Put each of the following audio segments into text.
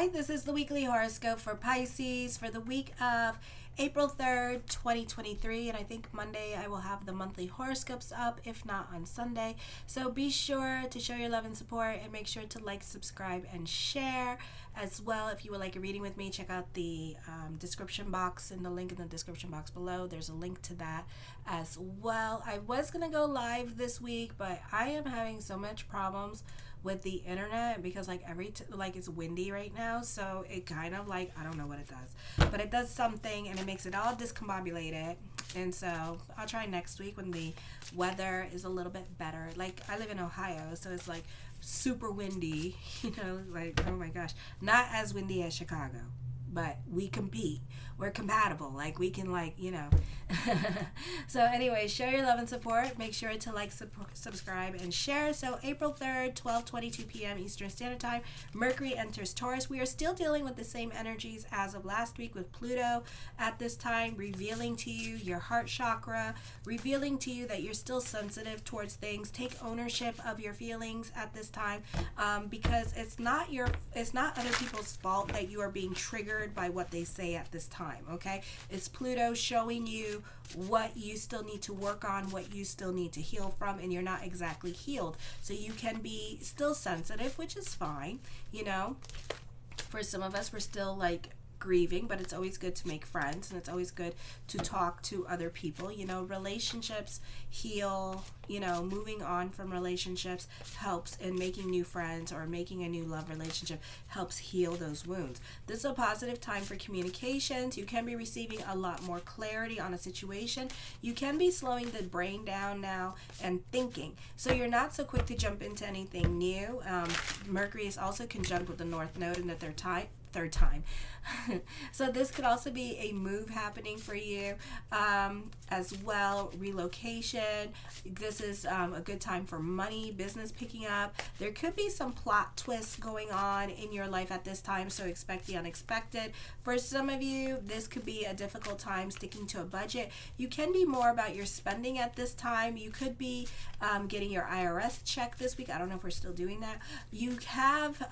Hi, this is the weekly horoscope for Pisces for the week of April 3rd, 2023. And I think Monday I will have the monthly horoscopes up, if not on Sunday. So be sure to show your love and support and make sure to like, subscribe, and share as well. If you would like a reading with me, check out the description box and the link in the description box below. There's a link to that as well. I was going to go live this week, but I am having so much problems with the internet because it's windy right now, so it kind of I don't know what it does, but it does something and it makes it all discombobulated. And so I'll try next week when the weather is a little bit better. I live in Ohio, so it's super windy, oh my gosh, not as windy as Chicago, but we compete. We're compatible. We can So anyway, show your love and support. Make sure to subscribe, and share. So April 3rd, 12:22 p.m. Eastern Standard Time, Mercury enters Taurus. We are still dealing with the same energies as of last week with Pluto at this time, revealing to you your heart chakra, revealing to you that you're still sensitive towards things. Take ownership of your feelings at this time, because it's not other people's fault that you are being triggered by what they say at this time. Okay, it's Pluto showing you what you still need to work on, what you still need to heal from, and you're not exactly healed. So you can be still sensitive, which is fine. For some of us, we're still grieving, but it's always good to make friends, and it's always good to talk to other people. Relationships heal. Moving on from relationships helps, in making new friends or making a new love relationship helps heal those wounds. This is a positive time for communications. You can be receiving a lot more clarity on a situation. You can be slowing the brain down now and thinking, so you're not so quick to jump into anything new. Mercury is also conjunct with the North Node in the third time. So this could also be a move happening for you as well. Relocation. This is a good time for money, business picking up. There could be some plot twists going on in your life at this time, so expect the unexpected. For some of you, this could be a difficult time sticking to a budget. You can be more about your spending at this time. You could be getting your IRS check this week. I don't know if we're still doing that. You have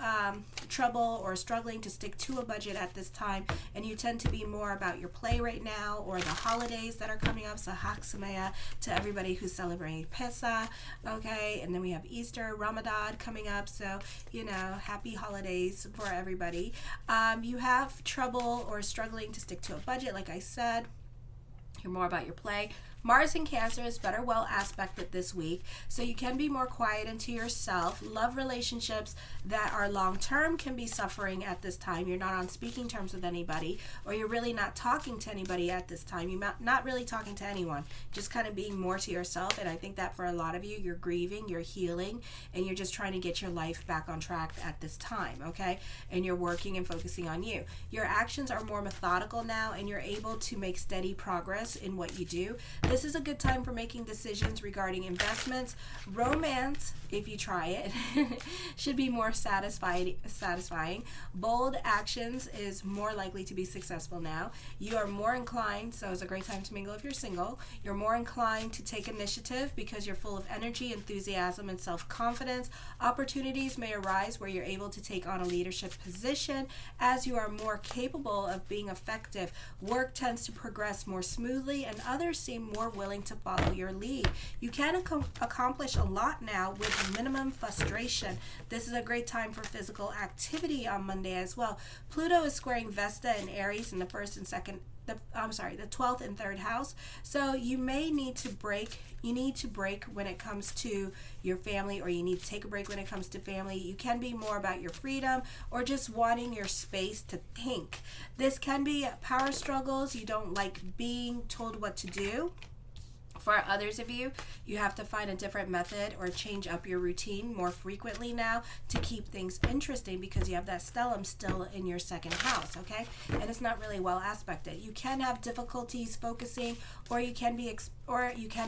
trouble or struggling to stick to a budget at this time, and you tend to be more about your play right now or the holidays that are coming up. So Chag Sameach to everybody who's celebrating Pesach, okay? And then we have Easter, Ramadan coming up, so happy holidays for everybody. You have trouble or struggling to stick to a budget, like I said. You're more about your play. Mars in Cancer is better well aspected this week, so you can be more quiet into yourself. Love relationships that are long-term can be suffering at this time. You're not on speaking terms with anybody, or you're really not talking to anybody at this time. You're not really talking to anyone, just kind of being more to yourself. And I think that for a lot of you, you're grieving, you're healing, and you're just trying to get your life back on track at this time, okay? And you're working and focusing on you. Your actions are more methodical now, and you're able to make steady progress in what you do. This is a good time for making decisions regarding investments. Romance, if you try it, should be more satisfying. Bold actions is more likely to be successful now. You are more inclined, so it's a great time to mingle if you're single. You're more inclined to take initiative because you're full of energy, enthusiasm, and self-confidence. Opportunities may arise where you're able to take on a leadership position as you are more capable of being effective. Work tends to progress more smoothly, and others seem more willing to follow your lead. You can accomplish a lot now with minimum frustration. This is a great time for physical activity on Monday as well. Pluto is squaring Vesta and Aries in the 12th and 3rd house. So you may need to break. You need to break when it comes to your family, or you need to take a break when it comes to family. You can be more about your freedom or just wanting your space to think. This can be power struggles. You don't like being told what to do. For others of you, you have to find a different method or change up your routine more frequently now to keep things interesting, because you have that stellium still in your 2nd house, okay? And it's not really well aspected. You can have difficulties focusing, or you can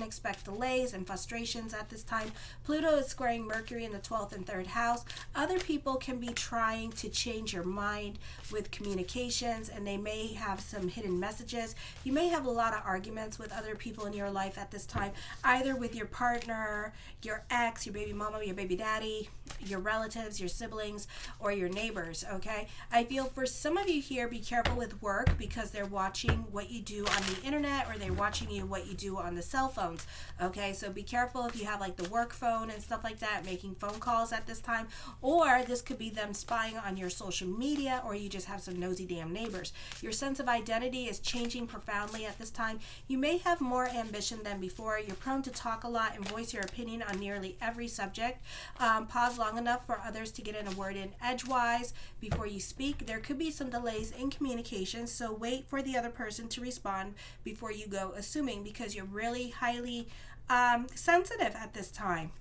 expect delays and frustrations at this time. Pluto is squaring Mercury in the 12th and 3rd house. Other people can be trying to change your mind with communications, and they may have some hidden messages. You may have a lot of arguments with other people in your life at this time, either with your partner, your ex, your baby mama, your baby daddy, your relatives, your siblings, or your neighbors, okay? I feel for some of you here, be careful with work because they're watching what you do on the internet or they're watching what you do on the cell phones, okay? So be careful if you have like the work phone and stuff like that, making phone calls at this time, or this could be them spying on your social media, or you just have some nosy damn neighbors. Your sense of identity is changing profoundly at this time. You may have more ambition than before. You're prone to talk a lot and voice your opinion on nearly every subject. Pause long enough for others to get in a word in edgewise before you speak. There could be some delays in communication, so wait for the other person to respond before you go assuming, because you're really highly sensitive at this time.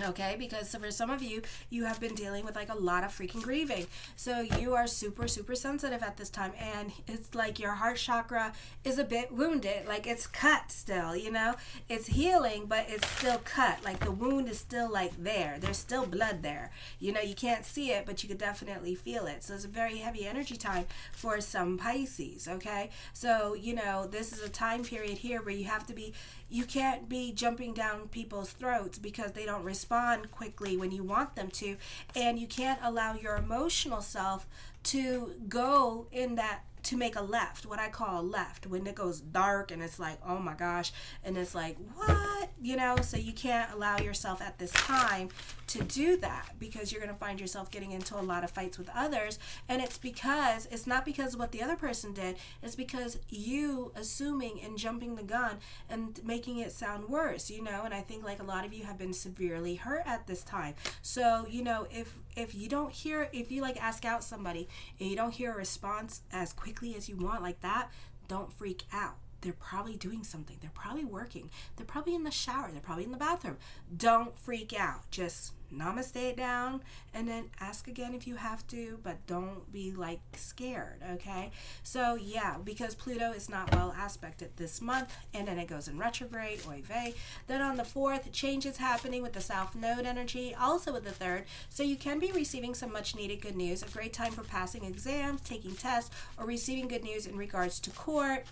Okay, because for some of you, you have been dealing with like a lot of freaking grieving. So you are super, super sensitive at this time. And it's like your heart chakra is a bit wounded. Like it's cut still, you know. It's healing, but it's still cut. Like the wound is still like there. There's still blood there. You know, you can't see it, but you could definitely feel it. So it's a very heavy energy time for some Pisces, okay? So, you know, this is a time period here where you can't be jumping down people's throats because they don't respond quickly when you want them to, and you can't allow your emotional self to go in that, to make a left, what I call a left, when it goes dark and it's like, oh my gosh, and it's like, what, you know? So you can't allow yourself at this time to do that, because you're going to find yourself getting into a lot of fights with others. And it's not because of what the other person did, it's because you assuming and jumping the gun and making it sound worse, you know. And I think like a lot of you have been severely hurt at this time. So, you know, if you like ask out somebody and you don't hear a response as quickly as you want like that, don't freak out. They're probably doing something. They're probably working. They're probably in the shower. They're probably in the bathroom. Don't freak out. Just namaste it down and then ask again if you have to, but don't be like scared, okay? So yeah, because Pluto is not well aspected this month, and then it goes in retrograde, oy vey. Then on the 4th, changes happening with the South Node energy, also with the 3rd, so you can be receiving some much needed good news, a great time for passing exams, taking tests, or receiving good news in regards to court,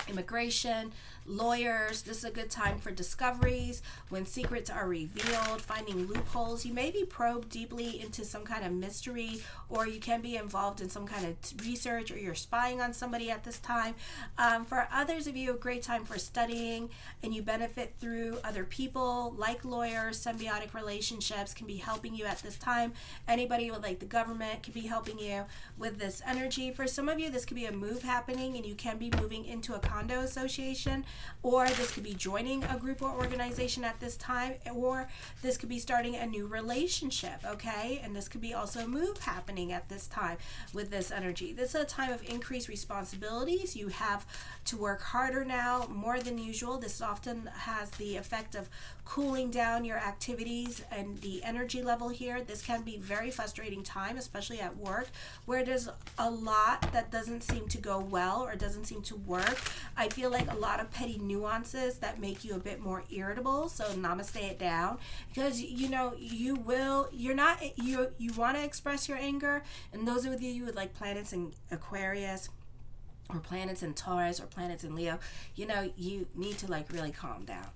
immigration, lawyers. This is a good time for discoveries, when secrets are revealed, finding loopholes. You may be probed deeply into some kind of mystery, or you can be involved in some kind of research, or you're spying on somebody at this time. For others of you, a great time for studying, and you benefit through other people like lawyers. Symbiotic relationships can be helping you at this time. Anybody with like the government can be helping you with this energy. For some of you, this could be a move happening, and you can be moving into a condo association, or this could be joining a group or organization at this time, or this could be starting a new relationship, okay? And this could be also a move happening at this time with this energy. This is a time of increased responsibilities. You have to work harder now, more than usual. This often has the effect of cooling down your activities and the energy level here. This can be very frustrating time, especially at work, where there's a lot that doesn't seem to go well or doesn't seem to work. I feel like a lot of petty nuances that make you a bit more irritable. So namaste it down, because you know you want to express your anger, and those of you with like planets in Aquarius or planets in Taurus or planets in Leo, you know, you need to like really calm down,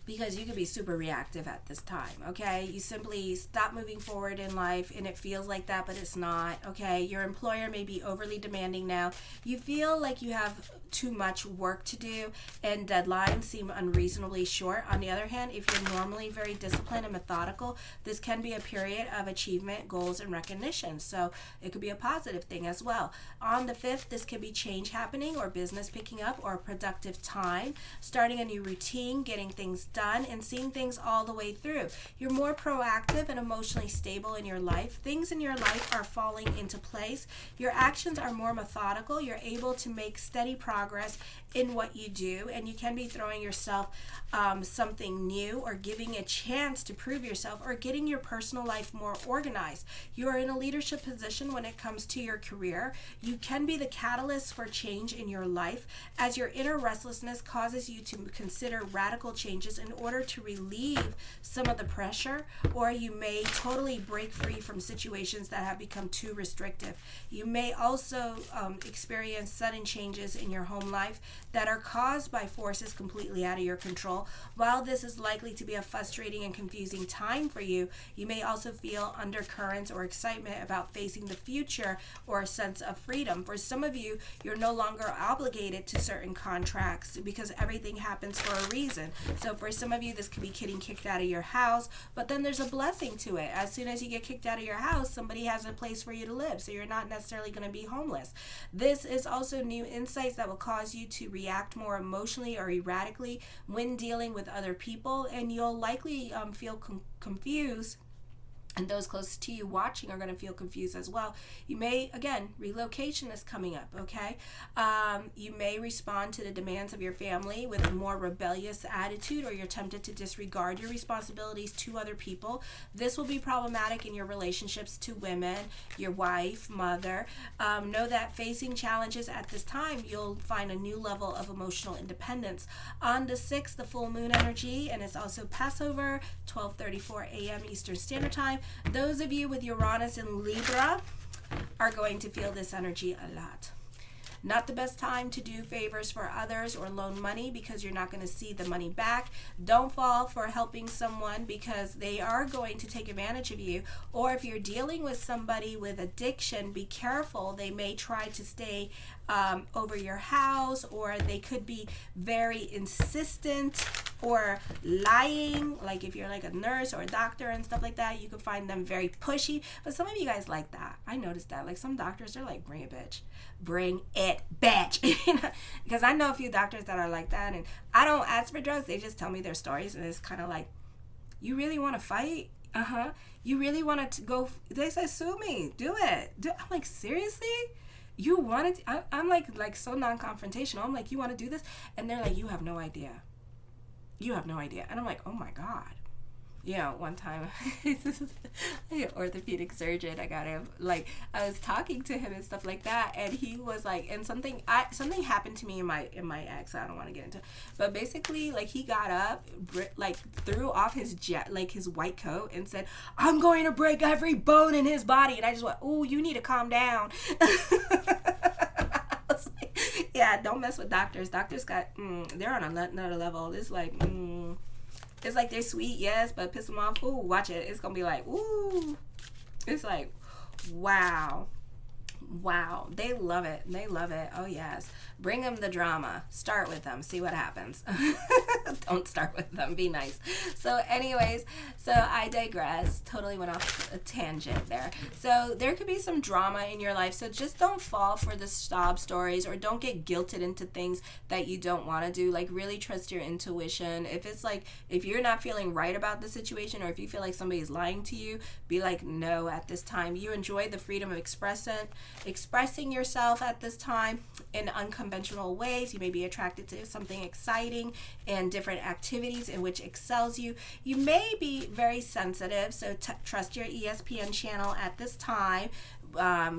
because you could be super reactive at this time, okay? You simply stop moving forward in life, and it feels like that, but it's not, okay? Your employer may be overly demanding now. You feel like you have too much work to do, and deadlines seem unreasonably short. On the other hand, if you're normally very disciplined and methodical, this can be a period of achievement, goals, and recognition. So it could be a positive thing as well. On the 5th, this could be change happening, or business picking up, or a productive time, starting a new routine, getting things done, and seeing things all the way through. You're more proactive and emotionally stable in your life. Things in your life are falling into place. Your actions are more methodical. You're able to make steady progress in what you do, and you can be throwing yourself something new, or giving a chance to prove yourself, or getting your personal life more organized. You are in a leadership position when it comes to your career. You can be the catalyst for change in your life, as your inner restlessness causes you to consider radical changes in order to relieve some of the pressure, or you may totally break free from situations that have become too restrictive. You may also experience sudden changes in your home life that are caused by forces completely out of your control. While this is likely to be a frustrating and confusing time for you, you may also feel undercurrents or excitement about facing the future, or a sense of freedom. For some of you, you're no longer obligated to certain contracts because everything happens for a reason. So for some of you, this could be getting kicked out of your house, but then there's a blessing to it. As soon as you get kicked out of your house, somebody has a place for you to live, so you're not necessarily going to be homeless. This is also new insights that will cause you to react more emotionally or erratically when dealing with other people, and you'll likely feel confused, and those close to you watching are going to feel confused as well. You may, again, relocation is coming up, okay? You may respond to the demands of your family with a more rebellious attitude, or you're tempted to disregard your responsibilities to other people. This will be problematic in your relationships to women, your wife, mother. Know that facing challenges at this time, you'll find a new level of emotional independence. On the 6th, the full moon energy, and it's also Passover, 12:34 a.m. Eastern Standard Time. Those of you with Uranus in Libra are going to feel this energy a lot. Not the best time to do favors for others or loan money because you're not going to see the money back. Don't fall for helping someone because they are going to take advantage of you. Or if you're dealing with somebody with addiction, be careful. They may try to stay over your house, or they could be very insistent or lying. Like if you're like a nurse or a doctor and stuff like that, you could find them very pushy. But some of you guys like that. I noticed that. Like some doctors, they're like, bring it, bitch. Bring it, bitch. Because I know a few doctors that are like that, and I don't ask for drugs. They just tell me their stories, and it's kind of like, you really want to fight? You really want to go? They say, sue me. Do it. I'm like, seriously? You want to? I'm like so non-confrontational. I'm like, you want to do this? And they're like, you have no idea. You have no idea. And I'm like, oh my God. You know, one time, an orthopedic surgeon, I was talking to him and stuff like that, and he was like, and something happened to me in my ex, I don't want to get into it, but basically, like, he got up, like, threw off his his white coat and said, I'm going to break every bone in his body, and I just went, ooh, you need to calm down. Yeah, don't mess with doctors. Doctors got, they're on another level. It's like, it's like they're sweet, yes, but piss them off. Ooh, watch it. It's going to be like, ooh. It's like, wow. Wow. They love it. They love it. Oh, yes. Bring them the drama. Start with them. See what happens. Don't start with them. Be nice. So anyways, so I digress. Totally went off a tangent there. So there could be some drama in your life. So just don't fall for the sob stories, or don't get guilted into things that you don't want to do. Like, really trust your intuition. If it's like, if you're not feeling right about the situation, or if you feel like somebody is lying to you, be like, no, at this time. You enjoy the freedom of expressing yourself at this time in unconventional ways. You may be attracted to something exciting and different activities in which excels you. You may be very sensitive, so trust your ESPN channel at this time.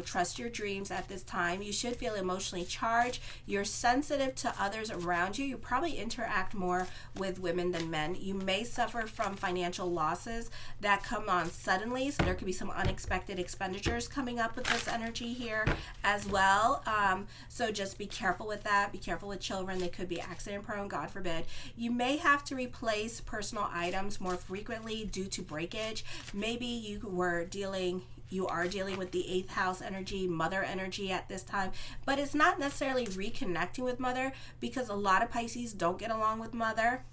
Trust your dreams at this time. You should feel emotionally charged. You're sensitive to others around you. You probably interact more with women than men. You may suffer from financial losses that come on suddenly, so there could be some unexpected expenditures coming up with this energy here as well. So just be careful with that. Be careful with children. They could be accident prone, God forbid. You may have to replace personal items more frequently due to breakage. Maybe you are dealing with the 8th house energy, mother energy at this time, but it's not necessarily reconnecting with mother, because a lot of Pisces don't get along with mother.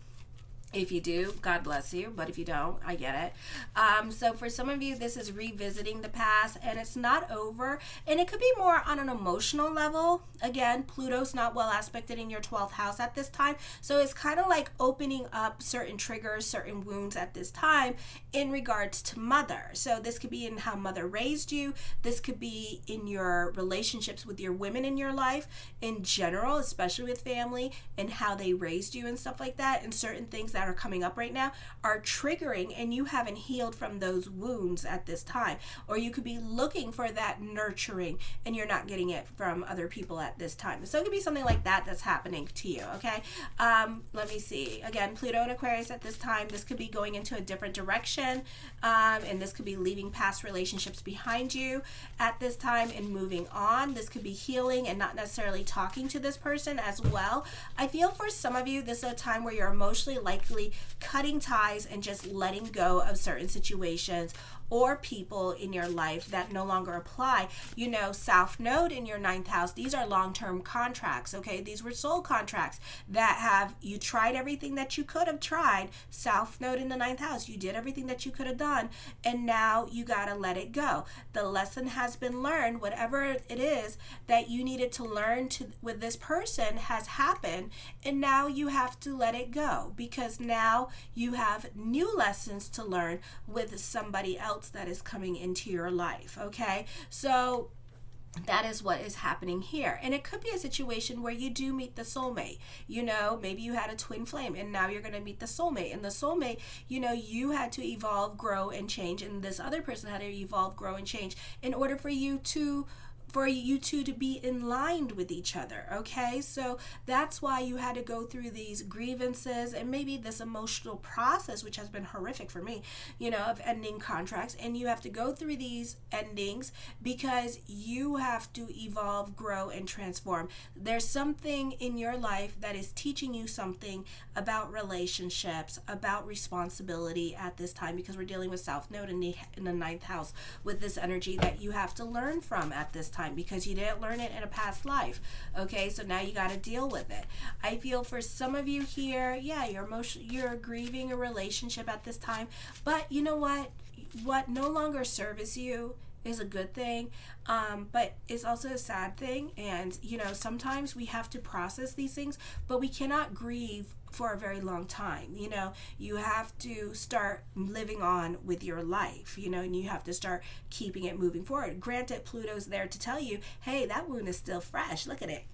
If you do, God bless you, but if you don't, I get it. So for some of you, this is revisiting the past, and it's not over, and it could be more on an emotional level. Again, Pluto's not well aspected in your 12th house at this time, so it's kind of like opening up certain triggers, certain wounds at this time in regards to mother. So this could be in how mother raised you. This could be in your relationships with your women in your life in general, especially with family, and how they raised you and stuff like that, and certain things that that are coming up right now are triggering, and you haven't healed from those wounds at this time. Or you could be looking for that nurturing and you're not getting it from other people at this time. So it could be something like that that's happening to you, okay? Let me see. Again, Pluto and Aquarius at this time, this could be going into a different direction, and this could be leaving past relationships behind you at this time and moving on. This could be healing and not necessarily talking to this person as well. I feel for some of you, this is a time where you're emotionally likely cutting ties and just letting go of certain situations or people in your life that no longer apply. You know, South Node in your 9th house, these are long-term contracts, okay? These were soul contracts that have, you tried everything that you could have tried. South Node in the 9th house, you did everything that you could have done, and now you gotta let it go. The lesson has been learned. Whatever it is that you needed to learn with this person has happened, and now you have to let it go, because now you have new lessons to learn with somebody else that is coming into your life, okay? So that is what is happening here. And it could be a situation where you do meet the soulmate. You know, maybe you had a twin flame and now you're going to meet the soulmate. And the soulmate, you know, you had to evolve, grow, and change. And this other person had to evolve, grow, and change in order for you two to be in line with each other, okay? So that's why you had to go through these grievances and maybe this emotional process, which has been horrific for me, you know, of ending contracts. And you have to go through these endings because you have to evolve, grow, and transform. There's something in your life that is teaching you something about relationships, about responsibility at this time, because we're dealing with South Node in the 9th house with this energy that you have to learn from at this time, because you didn't learn it in a past life, okay? So now you got to deal with it. I feel for some of you here, yeah, you're grieving a relationship at this time, but you know what no longer serves you is a good thing, but it's also a sad thing. And you know, sometimes we have to process these things, but we cannot grieve for a very long time. You know, you have to start living on with your life, you know, and you have to start keeping it moving forward. Granted, Pluto's there to tell you, hey, that wound is still fresh, look at it,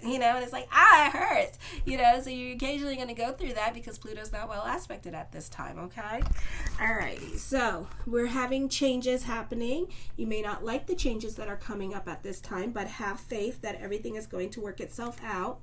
you know, and it's like, it hurts, you know, so you're occasionally going to go through that because Pluto's not well aspected at this time, okay? Alrighty, so we're having changes happening. You may not like the changes that are coming up at this time, but have faith that everything is going to work itself out.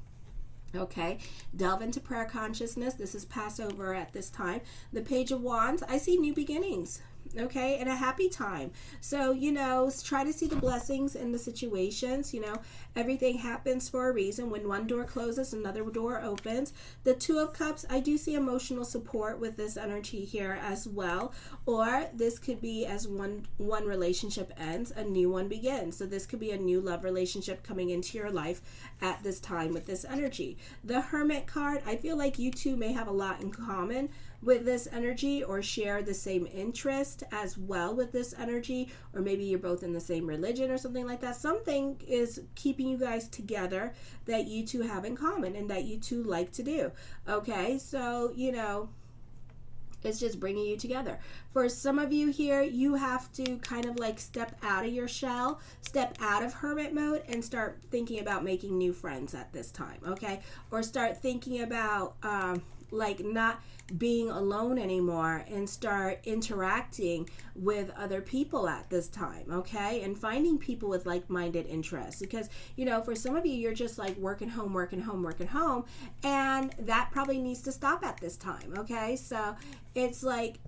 Okay, delve into prayer consciousness. This is Passover at this time. The Page of Wands, I see new beginnings, okay, and a happy time. So, you know, try to see the blessings in the situations. You know, everything happens for a reason. When one door closes, another door opens. The Two of Cups, I do see emotional support with this energy here as well. Or this could be as one relationship ends, a new one begins. So this could be a new love relationship coming into your life at this time with this energy. The Hermit card, I feel like you two may have a lot in common with this energy, or share the same interest as well with this energy, or maybe you're both in the same religion or something like that. Something is keeping you guys together that you two have in common and that you two like to do, okay? So, you know, it's just bringing you together. For some of you here, you have to kind of like step out of your shell, step out of hermit mode, and start thinking about making new friends at this time, okay? Or start thinking about like not being alone anymore, and start interacting with other people at this time, okay? And finding people with like-minded interests, because, you know, for some of you, you're just like working home, and that probably needs to stop at this time, okay? So it's like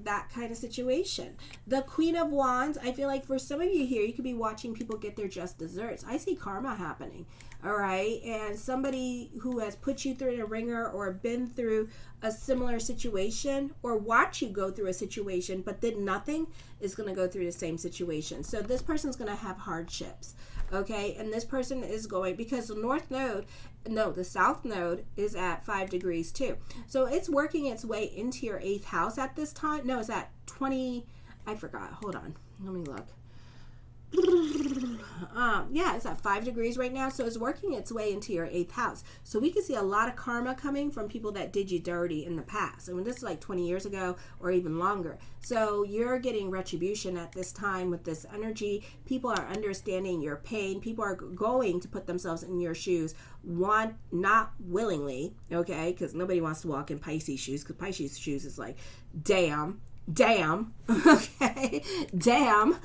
that kind of situation. The Queen of Wands, I feel like for some of you here, you could be watching people get their just desserts. I see karma happening, all right? And somebody who has put you through a ringer or been through a similar situation, or watch you go through a situation but did nothing, is going to go through the same situation. So this person's going to have hardships, okay? And this person is going, because the South Node is at 5 degrees too. So it's working its way into your 8th house at this time. No, it's at 20, I forgot. Hold on. Let me look. Yeah, it's at 5 degrees right now, so it's working its way into your 8th house. So we can see a lot of karma coming from people that did you dirty in the past. I mean, this is like 20 years ago or even longer. So you're getting retribution at this time with this energy. People are understanding your pain. People are going to put themselves in your shoes, not willingly, okay, because nobody wants to walk in Pisces shoes, because Pisces shoes is like, damn, okay, damn,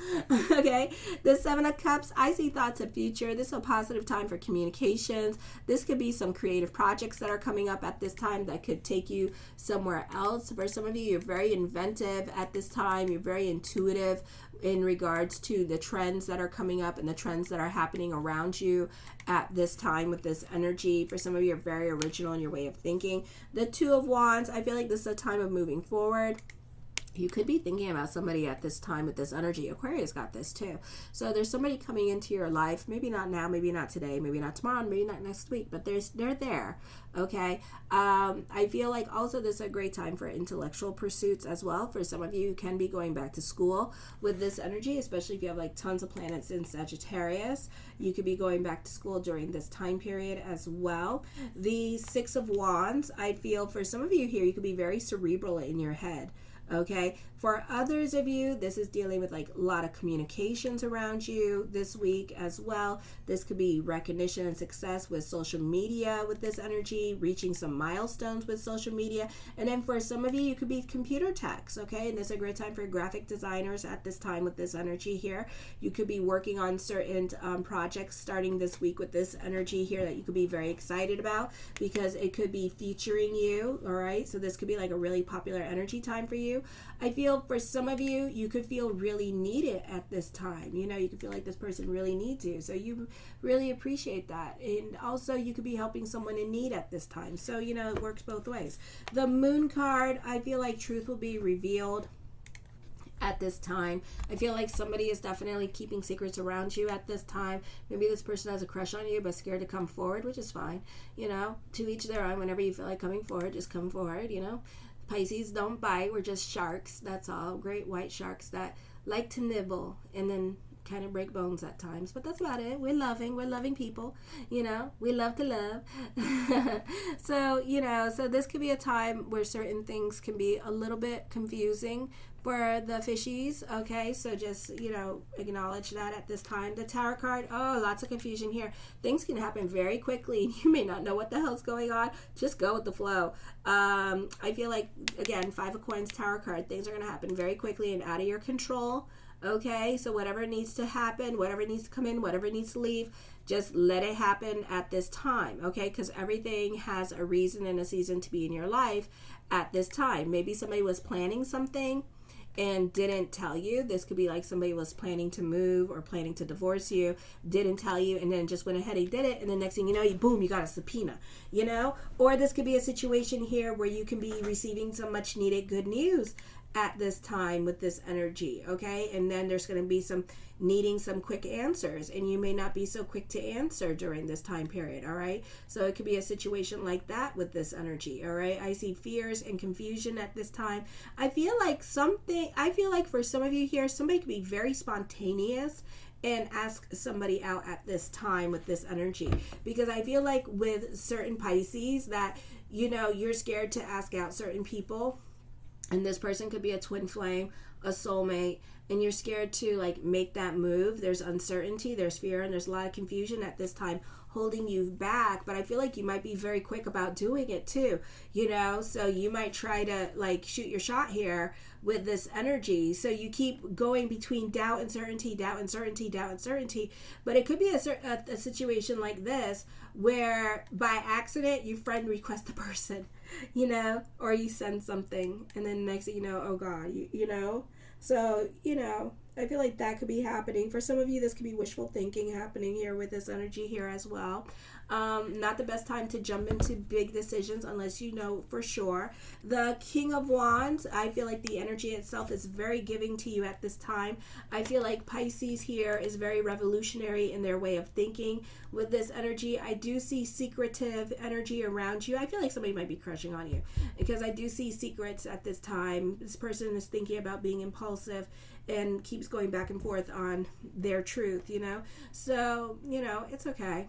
okay. The 7 of Cups, I see thoughts of future. This is a positive time for communications. This could be some creative projects that are coming up at this time that could take you somewhere else. For some of you, you're very inventive at this time. You're very intuitive in regards to the trends that are coming up and the trends that are happening around you at this time with this energy. For some of you, you're very original in your way of thinking. The 2 of Wands, I feel like this is a time of moving forward. You could be thinking about somebody at this time with this energy. Aquarius got this too. So there's somebody coming into your life, maybe not now, maybe not today, maybe not tomorrow, maybe not next week, but they're there, okay? I feel like also this is a great time for intellectual pursuits as well. For some of you, you can be going back to school with this energy, especially if you have like tons of planets in Sagittarius. You could be going back to school during this time period as well. The 6 of Wands, I feel for some of you here, you could be very cerebral in your head. Okay, for others of you, this is dealing with like a lot of communications around you this week as well. This could be recognition and success with social media with this energy, reaching some milestones with social media. And then for some of you, you could be computer techs, okay? And this is a great time for graphic designers at this time with this energy here. You could be working on certain projects starting this week with this energy here that you could be very excited about, because it could be featuring you, all right? So this could be like a really popular energy time for you. I feel for some of you, you could feel really needed at this time. You know, you could feel like this person really needs you. So you really appreciate that. And also you could be helping someone in need at this time. So, you know, it works both ways. The Moon card, I feel like truth will be revealed at this time. I feel like somebody is definitely keeping secrets around you at this time. Maybe this person has a crush on you but scared to come forward, which is fine. You know, to each their own. Whenever you feel like coming forward, just come forward, you know. Pisces don't bite. We're just sharks. That's all. Great white sharks that like to nibble and then kind of break bones at times. But that's about it. We're loving people. You know, we love to love. So, you know, so this could be a time where certain things can be a little bit confusing for the fishies, okay? So just, you know, acknowledge that at this time. The Tower card, oh, lots of confusion here. Things can happen very quickly and you may not know what the hell's going on. Just go with the flow. I feel like, again, 5 of Coins, Tower card, things are going to happen very quickly and out of your control, okay? So whatever needs to happen, whatever needs to come in, whatever needs to leave, just let it happen at this time, okay? Because everything has a reason and a season to be in your life at this time. Maybe somebody was planning something and didn't tell you. This could be like somebody was planning to move or planning to divorce you, didn't tell you, and then just went ahead and did it, and the next thing you know, boom, you got a subpoena, you know? Or this could be a situation here where you can be receiving some much needed good news at this time with this energy, okay? And then there's going to be some needing some quick answers, and you may not be so quick to answer during this time period, all right? So it could be a situation like that with this energy, all right? I see fears and confusion at this time. I feel like for some of you here, somebody could be very spontaneous and ask somebody out at this time with this energy, because I feel like with certain Pisces that, you know, you're scared to ask out certain people. And this person could be a twin flame, a soulmate, and you're scared to like make that move. There's uncertainty, there's fear, and there's a lot of confusion at this time holding you back. But I feel like you might be very quick about doing it too, you know? So you might try to like shoot your shot here with this energy. So you keep going between doubt and certainty, doubt and certainty, doubt and certainty. But it could be a situation like this where by accident your friend requests the person, you know, or you send something and then next thing you know, oh God, you know? So, you know, I feel like that could be happening. For some of you, this could be wishful thinking happening here with this energy here as well. Not the best time to jump into big decisions unless you know for sure. The King of Wands, I feel like the energy itself is very giving to you at this time. I feel like Pisces here is very revolutionary in their way of thinking. With this energy, I do see secretive energy around you. I feel like somebody might be crushing on you because I do see secrets at this time. This person is thinking about being impulsive and keeps going back and forth on their truth, So, it's okay.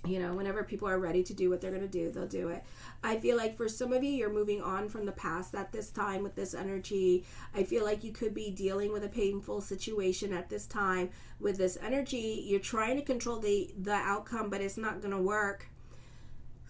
Whenever people are ready to do what they're going to do, they'll do it. I feel like for some of you, you're moving on from the past at this time with this energy. I feel like you could be dealing with a painful situation at this time with this energy. You're trying to control the outcome, but it's not going to work.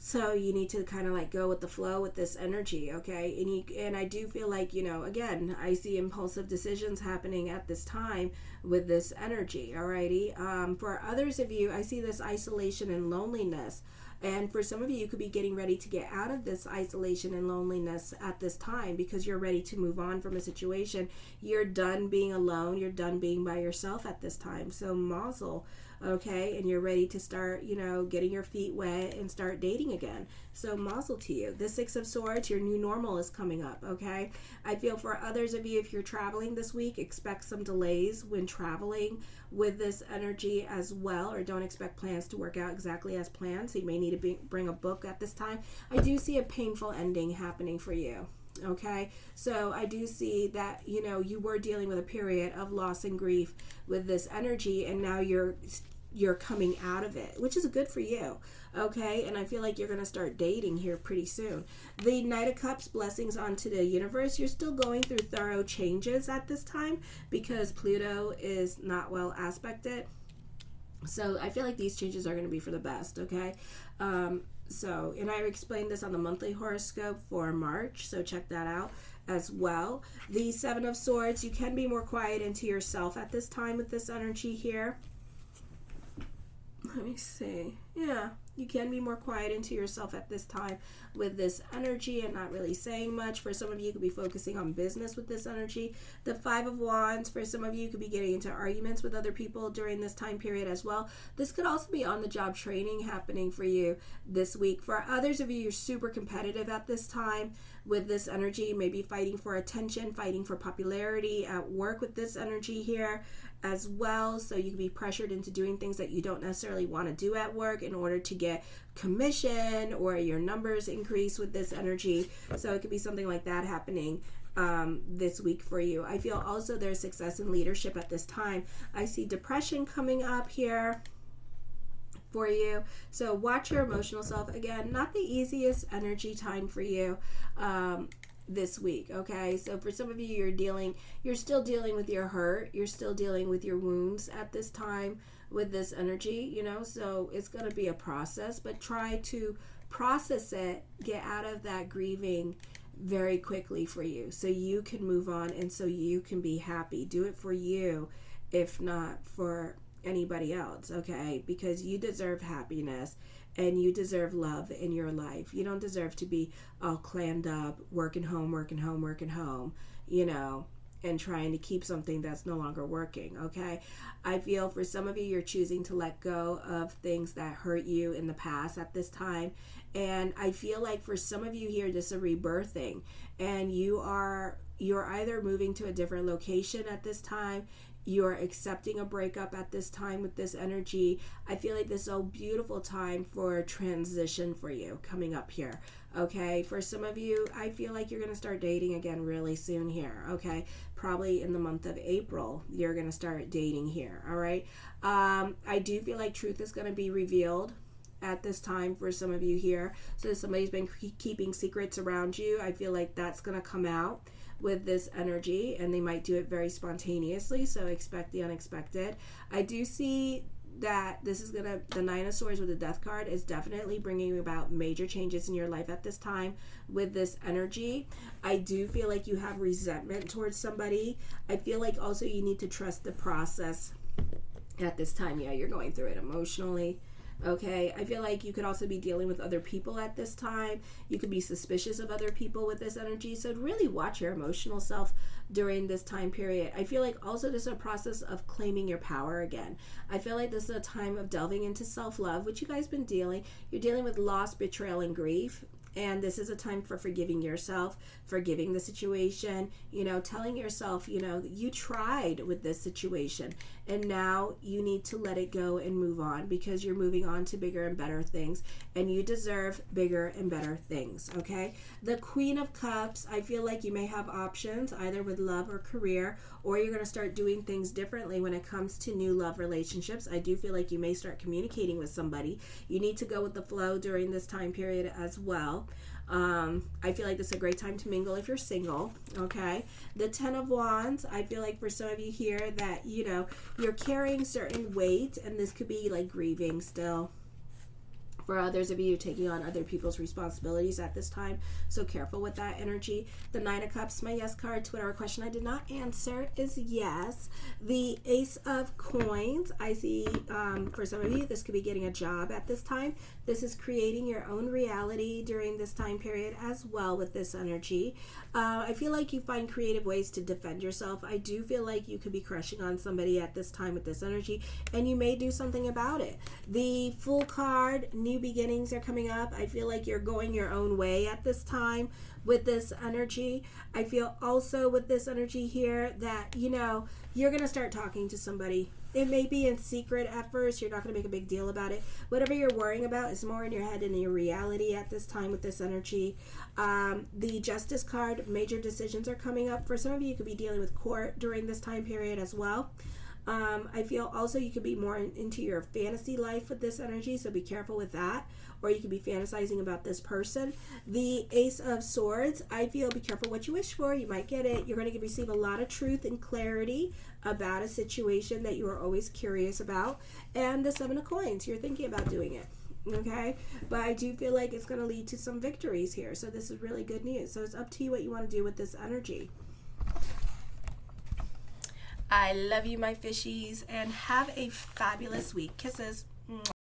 So you need to kind of like go with the flow with this energy, okay? And I do feel like, again, I see impulsive decisions happening at this time with this energy, alrighty? For others of you, I see this isolation and loneliness. And for some of you could be getting ready to get out of this isolation and loneliness at this time because you're ready to move on from a situation. You're done being alone. You're done being by yourself at this time. So mazel, okay? And you're ready to start, getting your feet wet and start dating again. So mazel to you. The Six of Swords, your new normal is coming up, okay? I feel for others of you, if you're traveling this week, expect some delays when traveling with this energy as well, or don't expect plans to work out exactly as planned. So you may need to bring a book at this time. I do see a painful ending happening for you. Okay, so I do see that, you were dealing with a period of loss and grief with this energy, and now you're coming out of it, which is good for you. Okay, and I feel like you're going to start dating here pretty soon. The Knight of Cups, blessings onto the universe. You're still going through thorough changes at this time because Pluto is not well aspected. So I feel like these changes are going to be for the best, okay? And I explained this on the monthly horoscope for March, so check that out as well. The Seven of Swords, you can be more quiet into yourself at this time with this energy here. Let me see. Yeah, you can be more quiet into yourself at this time with this energy and not really saying much. For some of you, you could be focusing on business with this energy. The Five of Wands, for some of you, could be getting into arguments with other people during this time period as well. This could also be on-the-job training happening for you this week. For others of you, you're super competitive at this time with this energy, maybe fighting for attention, fighting for popularity at work with this energy here as well. So you can be pressured into doing things that you don't necessarily want to do at work in order to get commission, or your numbers increase with this energy. So it could be something like that happening this week for you. I feel also there's success in leadership at this time. I see depression coming up here for you. So watch your emotional self. Again, not the easiest energy time for you this week, okay? So for some of you, you're still dealing with your hurt. You're still dealing with your wounds at this time with this energy, so it's going to be a process, but try to process it, get out of that grieving very quickly for you so you can move on and so you can be happy. Do it for you, if not for anybody else, okay? Because you deserve happiness and you deserve love in your life. You don't deserve to be all clammed up, working home, and trying to keep something that's no longer working, okay? I feel for some of you, you're choosing to let go of things that hurt you in the past at this time. And I feel like for some of you here, this is a rebirthing, and you're either moving to a different location at this time, you're accepting a breakup at this time with this energy. I feel like this is a beautiful time for transition for you coming up here, okay? For some of you, I feel like you're going to start dating again really soon here, okay? Probably in the month of April, you're going to start dating here, all right? I do feel like truth is going to be revealed at this time for some of you here. So somebody's been keeping secrets around you. I feel like that's going to come out with this energy, and they might do it very spontaneously, so expect the unexpected. I do see that the Nine of Swords with the Death card is definitely bringing about major changes in your life at this time with this energy. I do feel like you have resentment towards somebody. I feel like also you need to trust the process at this time. Yeah, you're going through it emotionally. Okay, I feel like you could also be dealing with other people at this time. You could be suspicious of other people with this energy. So really watch your emotional self during this time period. I feel like also this is a process of claiming your power again. I feel like this is a time of delving into self-love, which you guys been dealing. You're dealing with loss, betrayal, and grief. And this is a time for forgiving yourself, forgiving the situation, telling yourself, you tried with this situation and now you need to let it go and move on, because you're moving on to bigger and better things and you deserve bigger and better things, okay? The Queen of Cups, I feel like you may have options either with love or career, or you're going to start doing things differently when it comes to new love relationships. I do feel like you may start communicating with somebody. You need to go with the flow during this time period as well. I feel like this is a great time to mingle if you're single, okay? The Ten of Wands, I feel like for some of you here that, you're carrying certain weight, and this could be like grieving still. For others of you, taking on other people's responsibilities at this time, so careful with that energy. The Nine of Cups, my yes card to whatever question I did not answer is yes. The Ace of Coins, I see for some of you, this could be getting a job at this time. This is creating your own reality during this time period as well with this energy. I feel like you find creative ways to defend yourself. I do feel like you could be crushing on somebody at this time with this energy, and you may do something about it. The Fool card, new beginnings are coming up. I feel like you're going your own way at this time with this energy. I feel also with this energy here that, you're going to start talking to somebody. It may be in secret at first. You're not going to make a big deal about it. Whatever you're worrying about is more in your head than in your reality at this time with this energy. The Justice card, major decisions are coming up. For some of you could be dealing with court during this time period as well. I feel also you could be more into your fantasy life with this energy, so be careful with that. Or you could be fantasizing about this person. The Ace of Swords, I feel be careful what you wish for. You might get it. You're going to receive a lot of truth and clarity about a situation that you are always curious about. And the Seven of Coins, you're thinking about doing it. Okay, but I do feel like it's going to lead to some victories here. So this is really good news. So it's up to you what you want to do with this energy. I love you, my fishies, and have a fabulous week. Kisses.